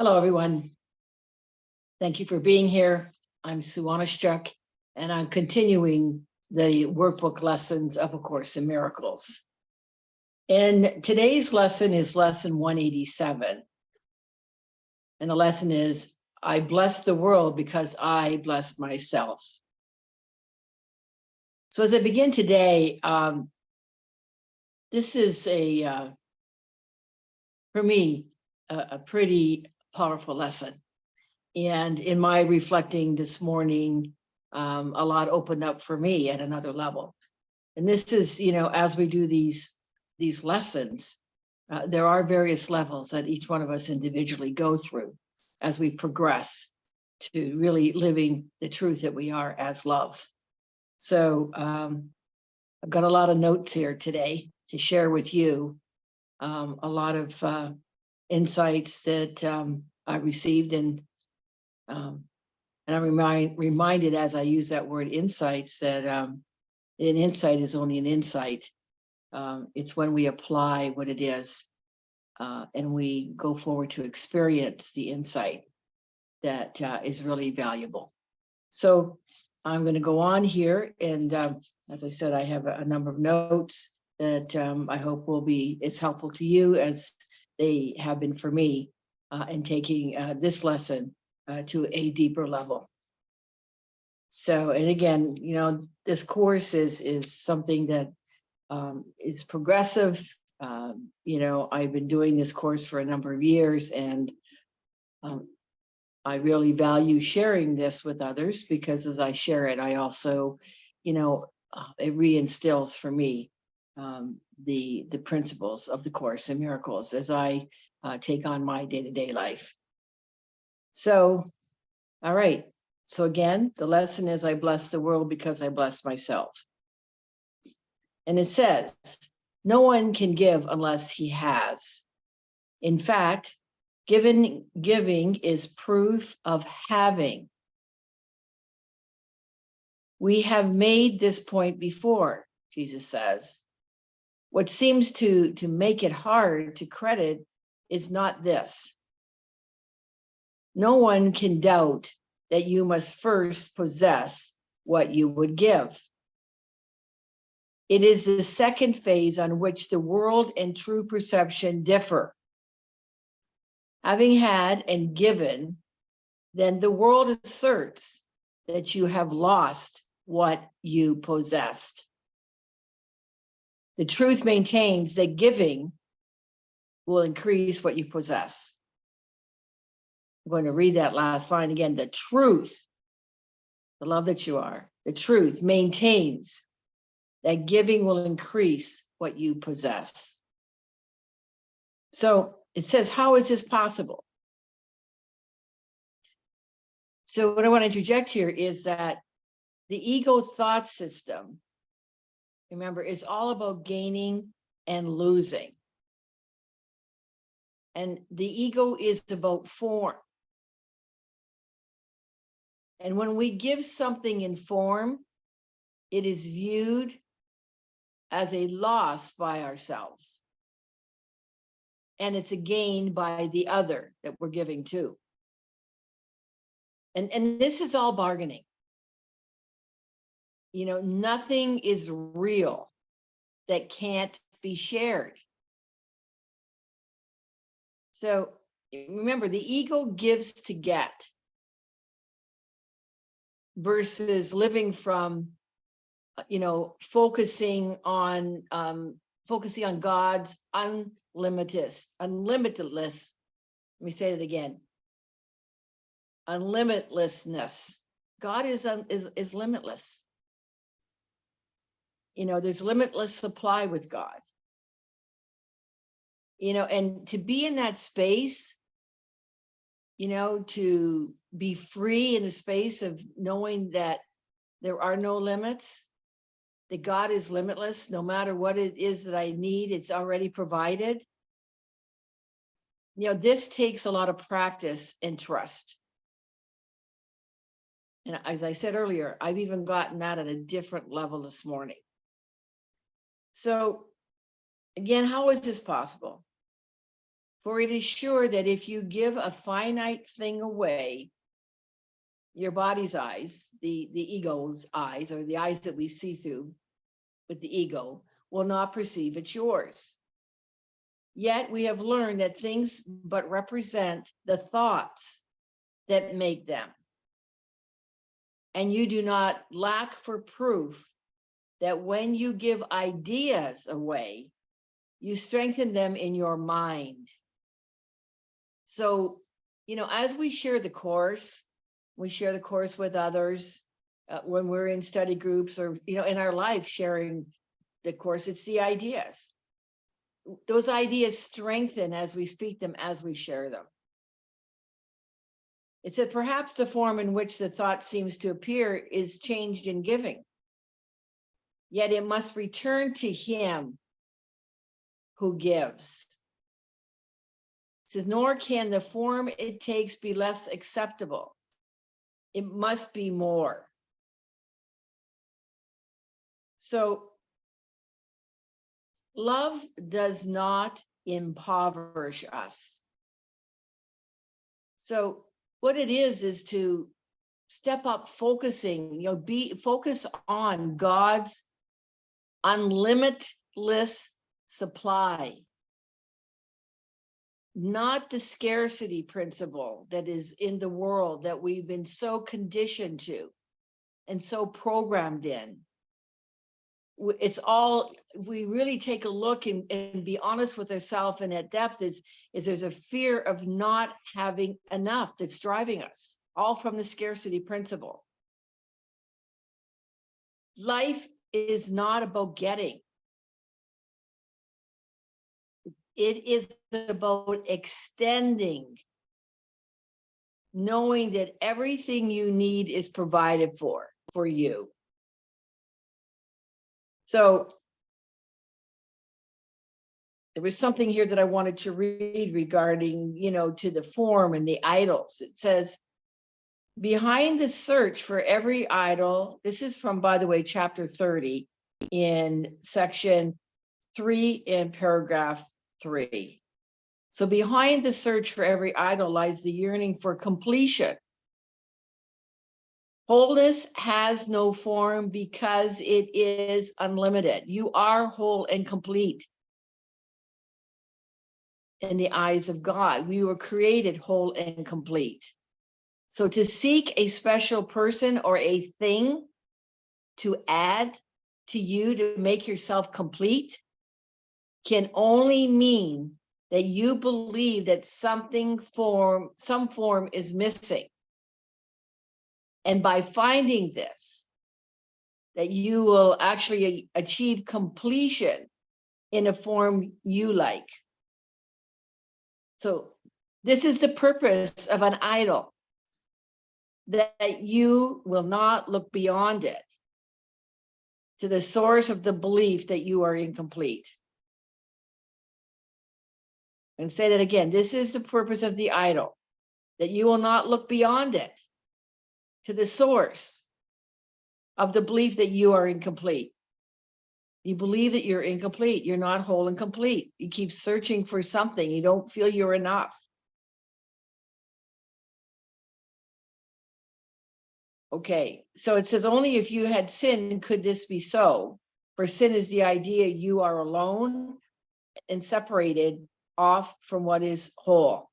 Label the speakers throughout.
Speaker 1: Hello, everyone. Thank you for being here. I'm sue.oneschuk, and I'm continuing the workbook lessons of A Course in Miracles. And today's lesson is lesson 187. And the lesson is, I bless the world because I bless myself. So as I begin today, this is for me, a pretty powerful lesson. And in my reflecting this morning, a lot opened up for me at another level. And this is, as we do these lessons, there are various levels that each one of us individually go through as we progress to really living the truth that we are as love. So I've got a lot of notes here today to share with you, a lot of insights that I received, and I'm reminded as I use that word insights that an insight is only an insight. It's when we apply what it is and we go forward to experience the insight that is really valuable. So I'm going to go on here. And as I said, I have a number of notes that I hope will be as helpful to you as they have been for me in taking this lesson to a deeper level. So, and again, this course is something that is progressive. I've been doing this course for a number of years, and I really value sharing this with others because as I share it, I also, it reinstills for me the principles of the Course in Miracles as I take on my day-to-day life. So, all right. So again, the lesson is I bless the world because I bless myself. And it says, no one can give unless he has. In fact, giving is proof of having. We have made this point before, Jesus says. What seems to make it hard to credit is not this. No one can doubt that you must first possess what you would give. It is the second phase on which the world and true perception differ. Having had and given, then the world asserts that you have lost what you possessed. The truth maintains that giving will increase what you possess. I'm going to read that last line again. The truth, the love that you are, the truth maintains that giving will increase what you possess. So it says, how is this possible? So what I want to interject here is that the ego thought system, remember, it's all about gaining and losing. And the ego is about form. And when we give something in form, it is viewed as a loss by ourselves. And it's a gain by the other that we're giving to. And this is all bargaining. Nothing is real that can't be shared. So remember, the ego gives to get versus living from, focusing on God's unlimitedness. Let me say it again. Unlimitlessness. God is limitless. There's limitless supply with God. And to be in that space, to be free in the space of knowing that there are no limits, that God is limitless, no matter what it is that I need, it's already provided. This takes a lot of practice and trust. And as I said earlier, I've even gotten that at a different level this morning. So again, how is this possible? For it is sure that if you give a finite thing away, your body's eyes, the ego's eyes, or the eyes that we see through with the ego, will not perceive it's yours. Yet we have learned that things but represent the thoughts that make them. And you do not lack for proof that when you give ideas away, you strengthen them in your mind. So, as we share the course with others when we're in study groups or, in our life sharing the course, it's the ideas. Those ideas strengthen as we speak them, as we share them. It said perhaps the form in which the thought seems to appear is changed in giving. Yet it must return to him who gives. It says, nor can the form it takes be less acceptable. It must be more. So love does not impoverish us. So what it is to step up focusing, focus on God's unlimitless supply, not the scarcity principle that is in the world that we've been so conditioned to and so programmed in. It's all, if we really take a look and be honest with ourselves and at depth, is there's a fear of not having enough that's driving us, all from the scarcity principle. Life is not about getting. It is about extending, knowing that everything you need is provided for you. So there was something here that I wanted to read regarding, to the form and the idols. It says, behind the search for every idol, this is from, by the way, chapter 30 in section 3 in paragraph 3. So behind the search for every idol lies the yearning for completion. Wholeness has no form because it is unlimited. You are whole and complete in the eyes of God. We were created whole and complete. So to seek a special person or a thing to add to you to make yourself complete can only mean that you believe that some form is missing. And by finding this, that you will actually achieve completion in a form you like. So this is the purpose of an idol, that you will not look beyond it to the source of the belief that you are incomplete. And say that again, this is the purpose of the idol, that you will not look beyond it to the source of the belief that you are incomplete. You believe that you're incomplete. You're not whole and complete. You keep searching for something. You don't feel you're enough. Okay, so it says only if you had sin could this be so. For sin is the idea you are alone and separated off from what is whole.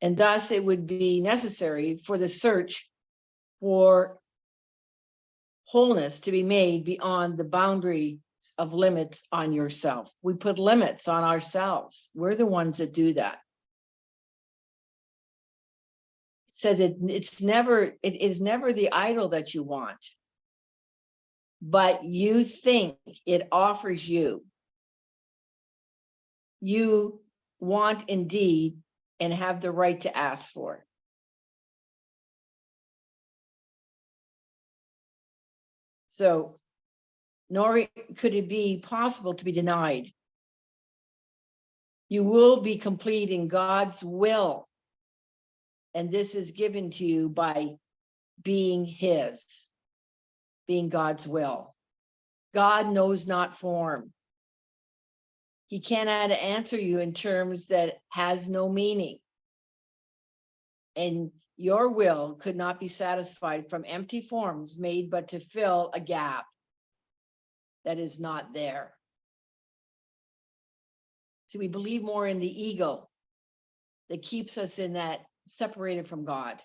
Speaker 1: And thus it would be necessary for the search for wholeness to be made beyond the boundary of limits on yourself. We put limits on ourselves. We're the ones that do that. It says it is never the idol that you want, but you think it offers you. You want indeed and have the right to ask for. So, nor could it be possible to be denied. You will be complete in God's will. And this is given to you by being his, being God's will. God knows not form. He cannot answer you in terms that has no meaning. And your will could not be satisfied from empty forms made but to fill a gap that is not there. So we believe more in the ego that keeps us in that separated from God.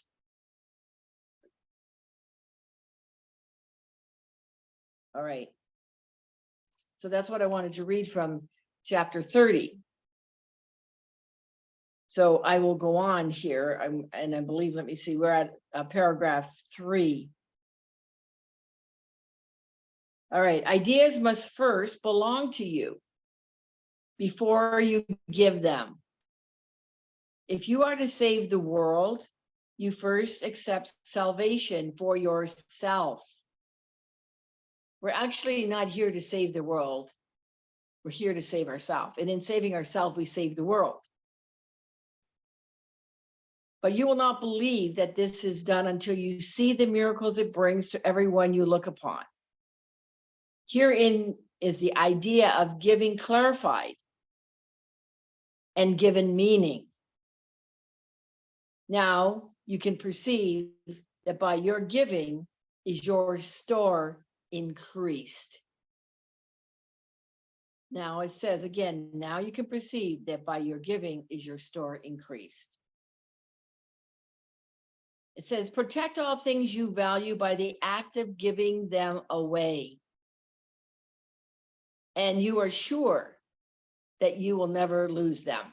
Speaker 1: All right. So that's what I wanted to read from chapter 30. So I will go on here. And I believe, let me see, we're at paragraph 3. All right. Ideas must first belong to you before you give them. If you are to save the world, you first accept salvation for yourself. We're actually not here to save the world. We're here to save ourselves. And in saving ourselves, we save the world. But you will not believe that this is done until you see the miracles it brings to everyone you look upon. Herein is the idea of giving clarified and given meaning. Now you can perceive that by your giving is your store increased. Now it says again, now you can perceive that by your giving is your store increased. It says, protect all things you value by the act of giving them away. And you are sure that you will never lose them.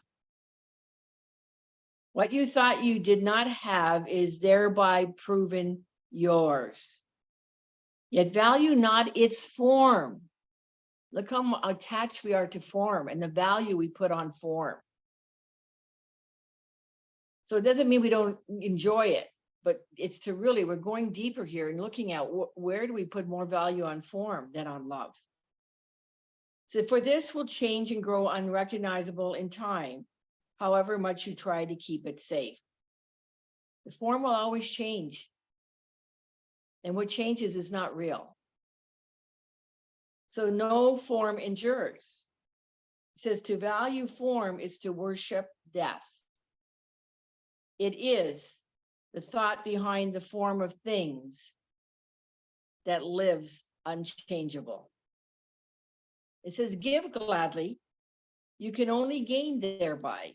Speaker 1: What you thought you did not have is thereby proven yours. Yet value not its form. Look how attached we are to form and the value we put on form. So it doesn't mean we don't enjoy it, but it's to really, we're going deeper here and looking at where do we put more value on form than on love. So for this will change and grow unrecognizable in time, however much you try to keep it safe. The form will always change. And what changes is not real. So no form endures. It says to value form is to worship death. It is the thought behind the form of things that lives unchangeable. It says, give gladly, you can only gain thereby.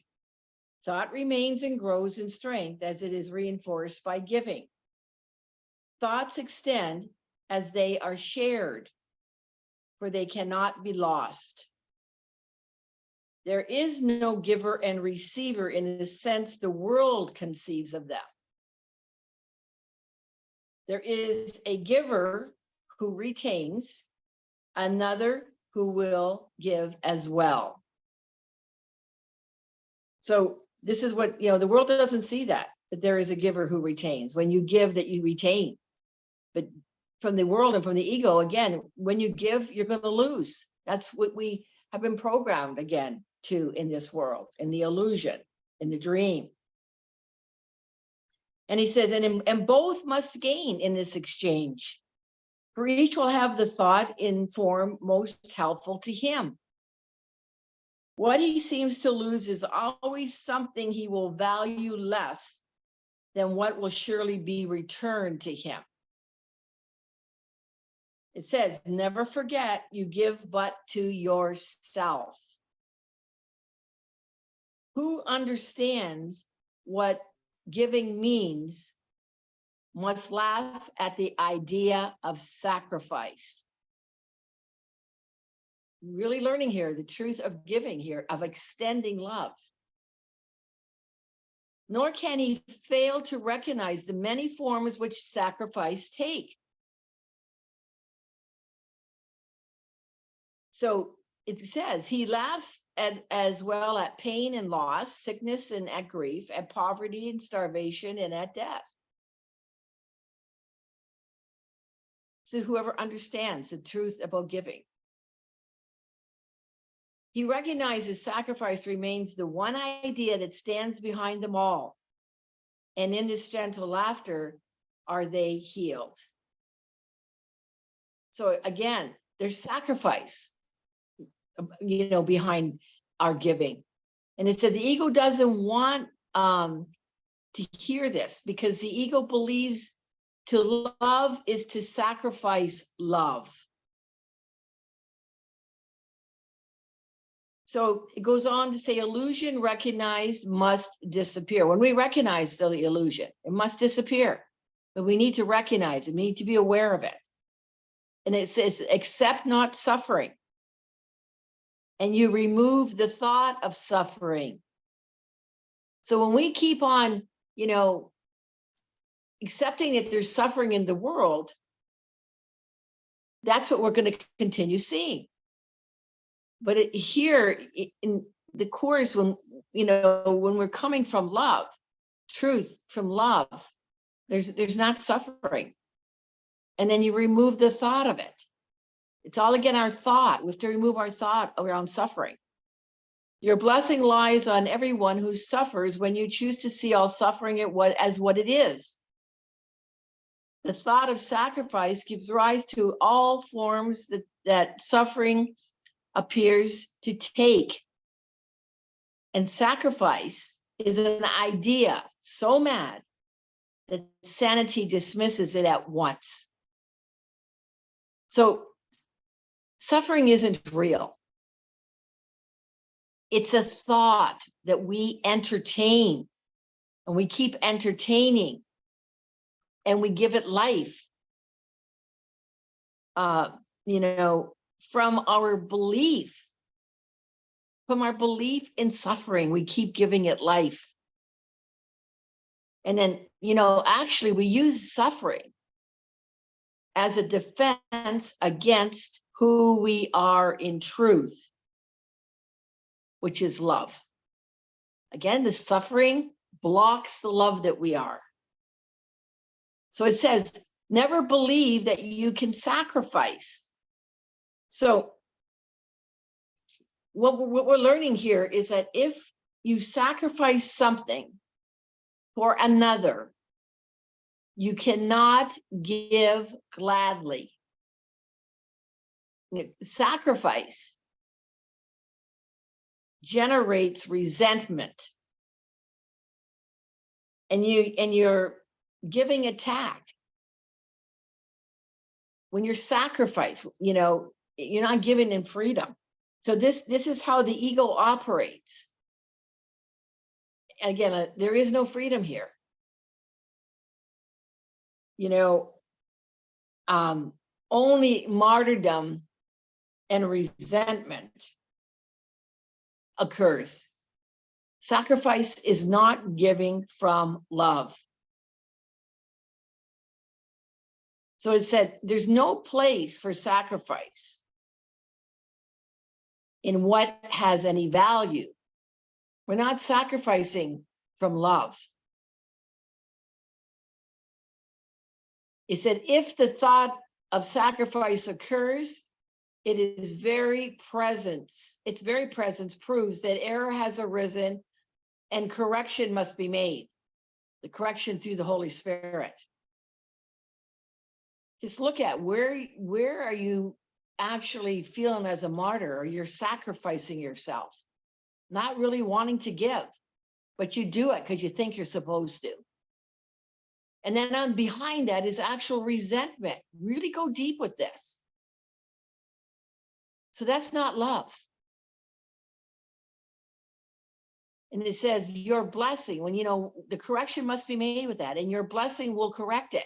Speaker 1: Thought remains and grows in strength as it is reinforced by giving. Thoughts extend as they are shared, for they cannot be lost. There is no giver and receiver in the sense the world conceives of them. There is a giver who retains, another who will give as well. So this is what, the world doesn't see that there is a giver who retains. When you give, that you retain. But from the world and from the ego, again, when you give, you're going to lose. That's what we have been programmed again to in this world, in the illusion, in the dream. And he says, and both must gain in this exchange, for each will have the thought in form most helpful to him. What he seems to lose is always something he will value less than what will surely be returned to him. It says, never forget you give but to yourself. Who understands what giving means must laugh at the idea of sacrifice. Really learning here the truth of giving here, of extending love. Nor can he fail to recognize the many forms which sacrifice take. So it says he laughs at as well at pain and loss, sickness and at grief, at poverty and starvation and at death. So whoever understands the truth about giving. He recognizes sacrifice remains the one idea that stands behind them all. And in this gentle laughter, are they healed? So again, there's sacrifice. behind our giving. And it said the ego doesn't want to hear this, because the ego believes to love is to sacrifice love. So it goes on to say illusion recognized must disappear. When we recognize the illusion, it must disappear. But we need to recognize it, we need to be aware of it. And it says, accept not suffering. And you remove the thought of suffering. So when we keep on, accepting that there's suffering in the world, that's what we're going to continue seeing. But here in the course, when we're coming from love, truth from love, there's not suffering. And then you remove the thought of it. It's all again our thought. We have to remove our thought around suffering. Your blessing lies on everyone who suffers when you choose to see all suffering as what it is. The thought of sacrifice gives rise to all forms that suffering appears to take. And sacrifice is an idea so mad that sanity dismisses it at once. So suffering isn't real. It's a thought that we entertain, and we keep entertaining, and we give it life. From our belief in suffering, we keep giving it life. And then, actually we use suffering as a defense against who we are in truth, which is love. Again, the suffering blocks the love that we are. So it says, never believe that you can sacrifice. So what we're learning here is that if you sacrifice something for another, you cannot give gladly. Sacrifice generates resentment, and you're giving attack. When you're sacrifice, you're not giving in freedom. So this is how the ego operates. Again, there is no freedom here. Only martyrdom and resentment occurs. Sacrifice is not giving from love. So it said, there's no place for sacrifice in what has any value. We're not sacrificing from love. It said, if the thought of sacrifice occurs, it is its very presence proves that error has arisen and correction must be made. The correction through the Holy Spirit. Just look at where are you actually feeling as a martyr, or you're sacrificing yourself, not really wanting to give, but you do it because you think you're supposed to. And then on behind that is actual resentment. Really go deep with this. So that's not love. And it says your blessing, when the correction must be made with that, and your blessing will correct it.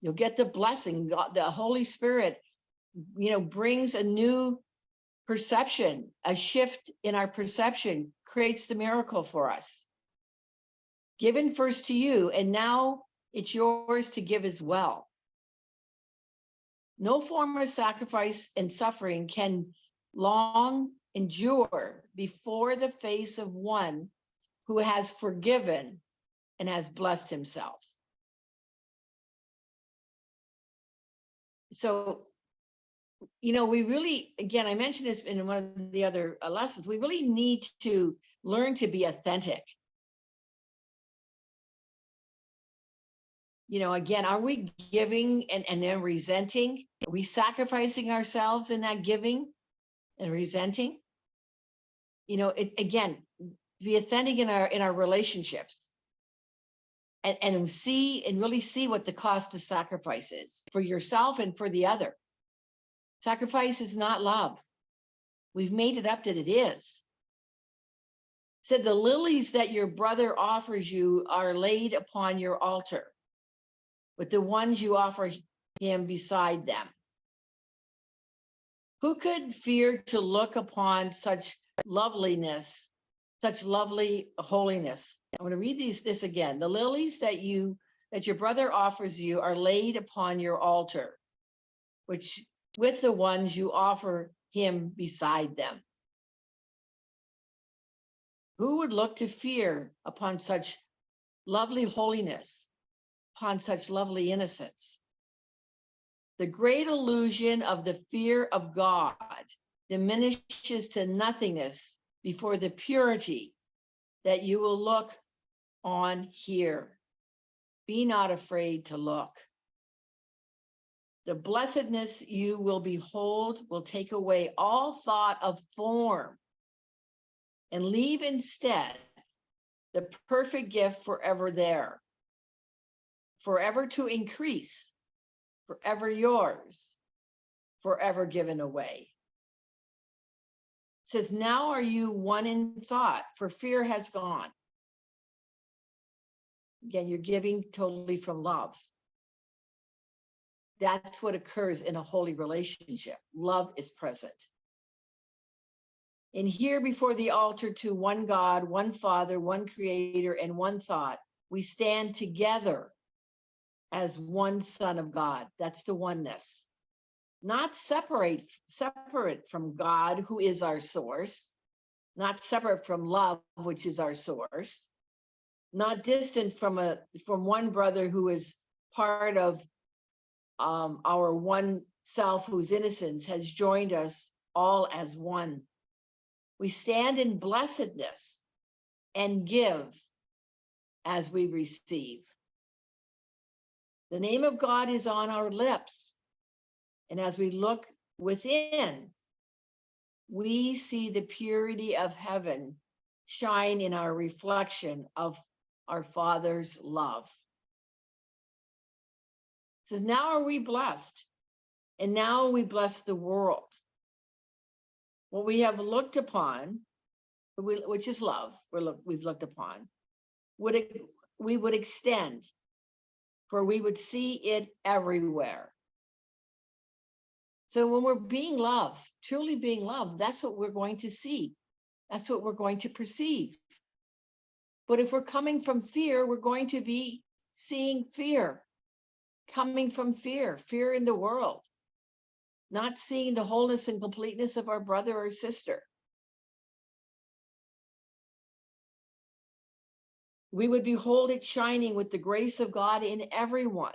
Speaker 1: You'll get the blessing. God, the Holy Spirit, brings a new perception, a shift in our perception, creates the miracle for us. Given first to you, and now it's yours to give as well. No form of sacrifice and suffering can long endure before the face of one who has forgiven and has blessed himself. So, we really, again, I mentioned this in one of the other lessons, we really need to learn to be authentic. Again, are we giving and then resenting? Are we sacrificing ourselves in that giving? and resenting. Again, be authentic in our relationships, and really see what the cost of sacrifice is for yourself and for the other. Sacrifice is not love. We've made it up that it is. Said the lilies that your brother offers you are laid upon your altar, but the ones you offer him beside them. Who could fear to look upon such loveliness, such lovely holiness? I'm going to read this again. The lilies that your brother offers you are laid upon your altar, which with the ones you offer him beside them. Who would look to fear upon such lovely holiness, upon such lovely innocence? The great illusion of the fear of God diminishes to nothingness before the purity that you will look on here. Be not afraid to look. The blessedness you will behold will take away all thought of form and leave instead the perfect gift forever there, forever to increase, forever yours, forever given away. It says, now are you one in thought, for fear has gone. Again, you're giving totally from love. That's what occurs in a holy relationship. Love is present. And here before the altar to one God, one Father, one Creator, and one thought, we stand together as one Son of God. That's the oneness. Not separate from God, who is our source, not separate from love, which is our source, not distant from one brother who is part of our one self, whose innocence has joined us all as one. We stand in blessedness and give as we receive. The name of God is on our lips. And as we look within, we see the purity of heaven shine in our reflection of our Father's love. It says, now are we blessed, and now we bless the world. What we have looked upon, which is love, we've looked upon, we would extend, for we would see it everywhere. So when we're being loved, truly being loved, that's what we're going to see. That's what we're going to perceive. But if we're coming from fear, we're going to be seeing fear, coming from fear in the world, not seeing the wholeness and completeness of our brother or sister. We would behold it shining with the grace of God in everyone.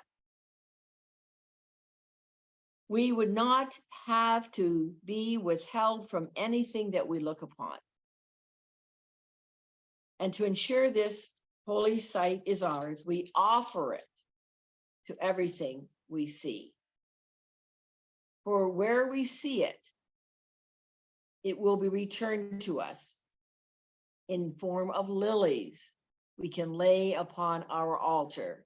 Speaker 1: We would not have to be withheld from anything that we look upon. And to ensure this holy sight is ours, we offer it to everything we see. For where we see it, it will be returned to us in form of lilies we can lay upon our altar,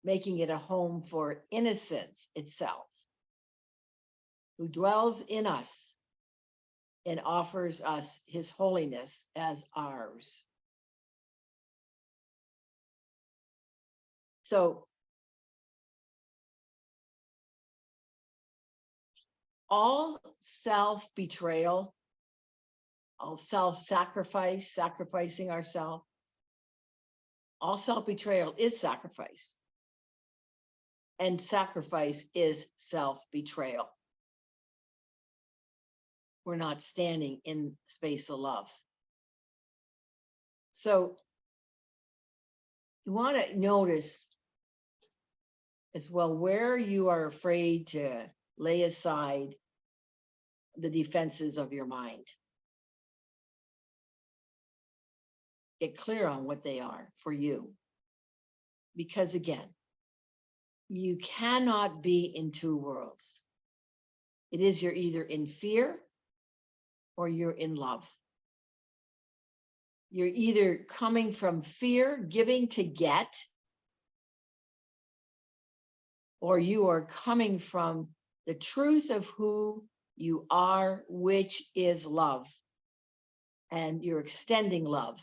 Speaker 1: making it a home for innocence itself, who dwells in us and offers us his holiness as ours. So all self-betrayal, all self-sacrifice, sacrificing ourselves, all self-betrayal is sacrifice. And sacrifice is self-betrayal. We're not standing in space of love. So you want to notice as well where you are afraid to lay aside the defenses of your mind. Get clear on what they are for you. Because again, you cannot be in two worlds. It is you're either in fear or you're in love. You're either coming from fear, giving to get, or you are coming from the truth of who you are, which is love. And you're extending love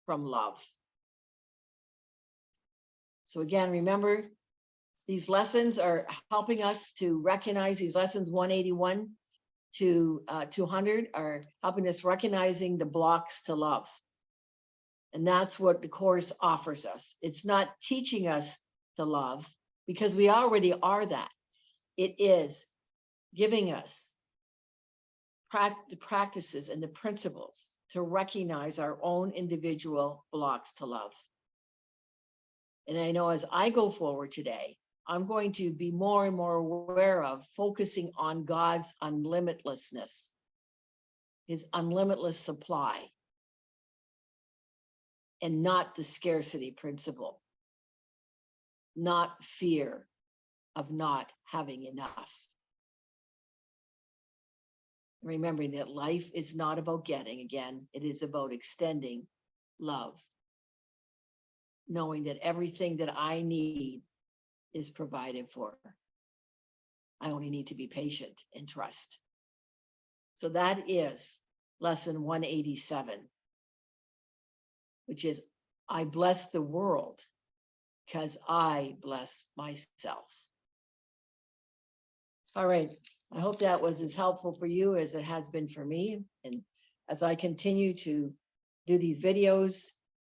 Speaker 1: from love. So again, remember, these lessons are helping us to recognize these lessons 181 to 200 are helping us recognizing the blocks to love. And that's what the course offers us. It's not teaching us to love because we already are that. It is giving us the practices and the principles to recognize our own individual blocks to love. And I know as I go forward today, I'm going to be more and more aware of focusing on God's unlimitlessness, his unlimitless supply, and not the scarcity principle, not fear of not having enough. Remembering that life is not about getting, again, it is about extending love, knowing that everything that I need is provided for. I only need to be patient and trust. So that is lesson 187, which is I bless the world because I bless myself. All right. I hope that was as helpful for you as it has been for me. And as I continue to do these videos,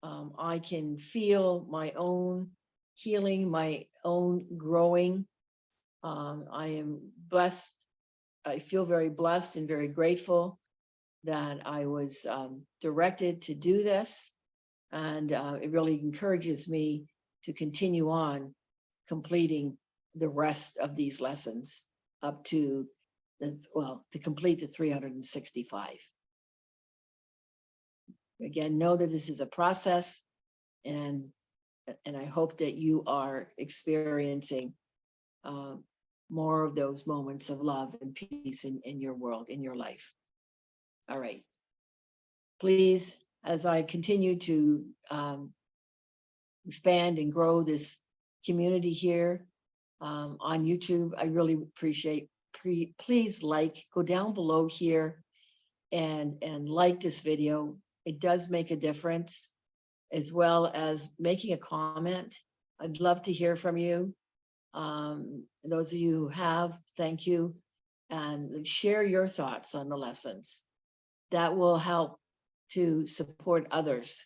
Speaker 1: I can feel my own healing, my own growing. I am blessed. I feel very blessed and very grateful that I was directed to do this. And it really encourages me to continue on completing the rest of these lessons up to to complete the 365. Again, know that this is a process, and I hope that you are experiencing more of those moments of love and peace in your world, in your life. All right. Please, as I continue to expand and grow this community here on YouTube, I really appreciate, please go down below here and like this video. It does make a difference, as well as making a comment. I'd love to hear from you. Those of you who have, thank you. And share your thoughts on the lessons. That will help to support others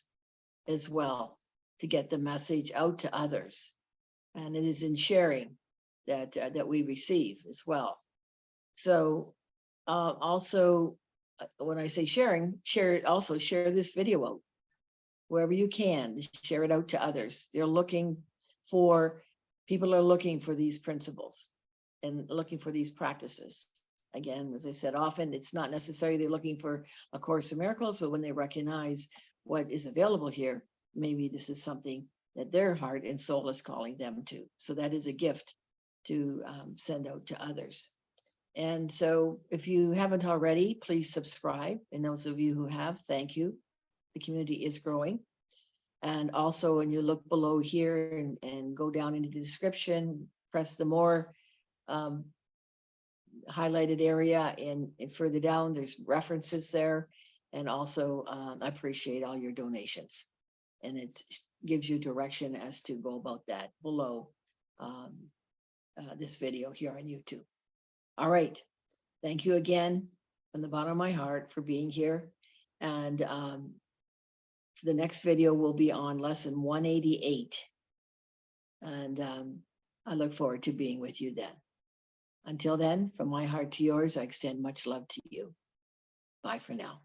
Speaker 1: as well, to get the message out to others. And it is in sharing that we receive as well. So also, when I say sharing, share this video out wherever you can, share it out to others. People are looking for these principles and looking for these practices. Again, as I said, often it's not necessarily they're looking for A Course in Miracles, but when they recognize what is available here, maybe this is something that their heart and soul is calling them to. So that is a gift to send out to others. And so if you haven't already, please subscribe. And those of you who have, thank you. The community is growing. And also when you look below here and go down into the description, press the more highlighted area, and further down, there's references there. And also I appreciate all your donations. And it gives you direction as to go about that below this video here on YouTube. All right. Thank you again from the bottom of my heart for being here. And the next video will be on lesson 188. And I look forward to being with you then. Until then, from my heart to yours, I extend much love to you. Bye for now.